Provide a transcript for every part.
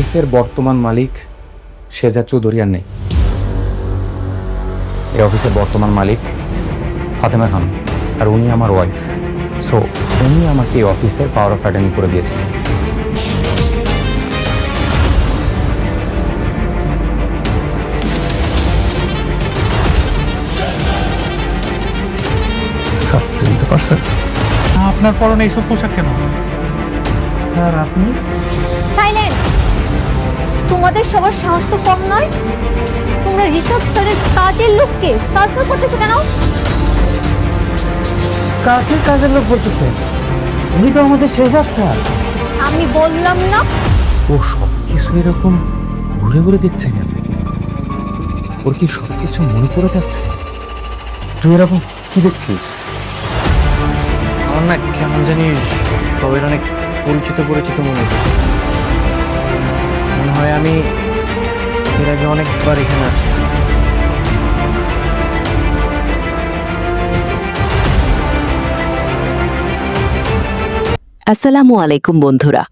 অফিসের বর্তমান মালিক শেজাদ চৌধুরী আর নেই। এই অফিসের বর্তমান মালিক ফাতেমা খান, আর উনি আমার ওয়াইফ। সো উনি আমাকে এই অফিসের পাওয়ার অফ অ্যাটর্নি করে দিয়েছেন। চিনতে পারছেন? আপনার পরনে এইসব পোশাক কেন? স্যার আপনি? সাইলেন্ট! তোমাদের সবার সাহস তো কম নয়। তোমরা ঋষভ স্যারের কাজের লোককে সার্চ করতেছো কেন? কাকে কাজের লোক বলতেছে? উনি তো আমাদের শেজাদ স্যার। আমি বললাম না? ও সব কিছু এরকম ঘুরে ঘুরে দেখছে কেন? ওর কি সব কিছু মনে পড়ে যাচ্ছে? তুই এরকম কি দেখছিস? আমার না কেমন জানি সবের অনেক পরিচিত পরিচিত মনে হচ্ছে। মনে হয় আমি এর আগে অনেকবার এখানে আসছি। আসসালামু আলাইকুম বন্ধুরা,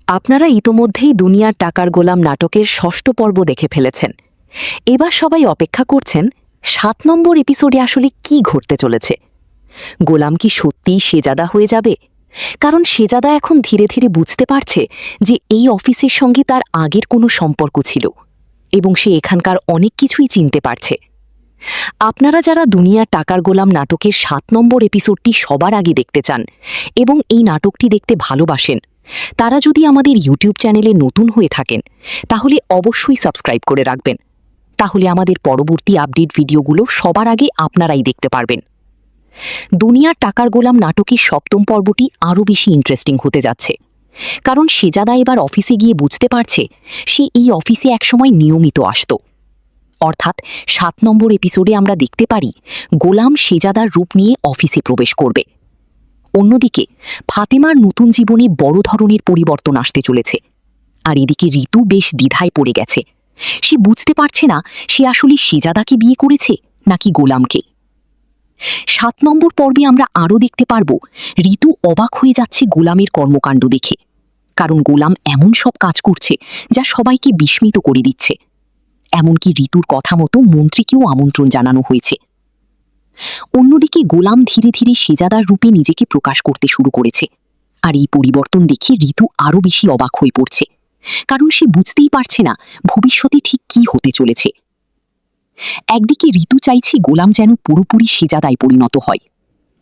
আপনারা ইতোমধ্যেই দুনিয়ার টাকার গোলাম নাটকের ৬ষ্ঠ পর্ব দেখে ফেলেছেন। এবার সবাই অপেক্ষা করছেন ৭ নম্বর এপিসোডে আসলে কি ঘটতে চলেছে। গোলাম কি সত্যিই শেজাদা হয়ে যাবে? কারণ শেজাদা এখন ধীরে ধীরে বুঝতে পারছে যে এই অফিসের সঙ্গে তার আগের কোনো সম্পর্ক ছিল এবং সে এখানকার অনেক কিছুই চিনতে পারছে। আপনারা যারা দুনিয়ার টাকার গোলাম নাটকের ৭ নম্বর এপিসোডটি সবার আগে দেখতে চান এবং এই নাটকটি দেখতে ভালোবাসেন, তারা যদি আমাদের ইউটিউব চ্যানেলে নতুন হয়ে থাকেন তাহলে অবশ্যই সাবস্ক্রাইব করে রাখবেন। তাহলে আমাদের পরবর্তী আপডেট ভিডিওগুলো সবার আগে আপনারাই দেখতে পারবেন। দুনিয়ার টাকার গোলাম নাটকের ৭ম পর্বটি আরও বেশি ইন্টারেস্টিং হতে যাচ্ছে, কারণ শেজাদা এবার অফিসে গিয়ে বুঝতে পারছে সে এই অফিসে একসময় নিয়মিত আসত। অর্থাৎ ৭ নম্বর এপিসোডে আমরা দেখতে পারি গোলাম শেজাদার রূপ নিয়ে অফিসে প্রবেশ করবে। অন্যদিকে ফাতেমার নতুন জীবনে বড় ধরনের পরিবর্তন আসতে চলেছে, আর এদিকে ঋতু বেশ দ্বিধায় পড়ে গেছে। সে বুঝতে পারছে না সে আসলে শেজাদাকে বিয়ে করেছে নাকি গোলামকে। ৭ নম্বর পর্বে আমরা আরও দেখতে পারব ঋতু অবাক হয়ে যাচ্ছে গোলামের কর্মকাণ্ড দেখে, কারণ গোলাম এমন সব কাজ করছে যা সবাইকে বিস্মিত করে দিচ্ছে। এমনকি ঋতুর কথা মতো মন্ত্রীকেও আমন্ত্রণ জানানো হয়েছে। অন্যদিকে গোলাম ধীরে ধীরে শেজাদার রূপে নিজেকে প্রকাশ করতে শুরু করেছে, আর এই পরিবর্তন দেখে ঋতু আরও বেশি অবাক হয়ে পড়ছে, কারণ সে বুঝতেই পারছে না ভবিষ্যতে ঠিক কি হতে চলেছে। একদিকে ঋতু চাইছে গোলাম যেন পুরোপুরি শেজাদায় পরিণত হয়,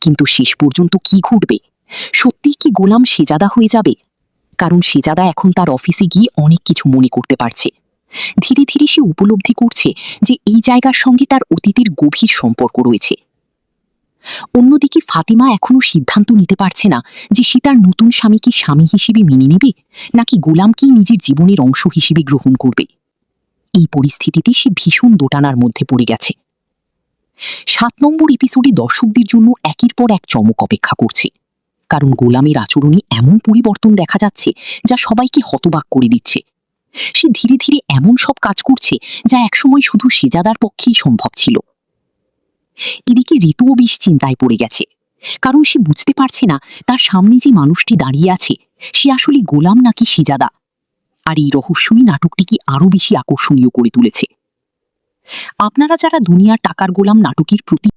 কিন্তু শেষ পর্যন্ত কি ঘটবে? সত্যিই কি গোলাম শেজাদা হয়ে যাবে? কারণ শেজাদা এখন তার অফিসে গিয়ে অনেক কিছু মনে করতে পারছে। ধীরে ধীরে সে উপলব্ধি করছে যে এই জায়গার সঙ্গে তার অতীতের গভীর সম্পর্ক রয়েছে। অন্যদিকে ফাতেমা এখনও সিদ্ধান্ত নিতে পারছে না যে সে তার নতুন স্বামীকে স্বামী হিসেবে মেনে নেবে নাকি গোলামকেই নিজের জীবনের অংশ হিসেবে গ্রহণ করবে। এই পরিস্থিতিতে সে ভীষণ দোটানার মধ্যে পড়ে গেছে। ৭ নম্বর এপিসোডে দর্শকদের জন্য একের পর এক চমক অপেক্ষা করছে, কারণ গোলামের আচরণে এমন পরিবর্তন দেখা যাচ্ছে যা সবাইকে হতবাক করে দিচ্ছে। সে ধীরে ধীরে এমন সব কাজ করছে যা একসময় শুধু শেজাদার পক্ষেই সম্ভব ছিল। এদিকে ঋতুও বেশ চিন্তায় পড়ে গেছে, কারণ সে বুঝতে পারছে না তার সামনে যে মানুষটি দাঁড়িয়ে আছে সে আসলে গোলাম নাকি শেজাদা। আর এই রহস্যই নাটকটিকে আরও বেশি আকর্ষণীয় করে তুলেছে। আপনারা যারা দুনিয়ার টাকার গোলাম নাটকের প্রতি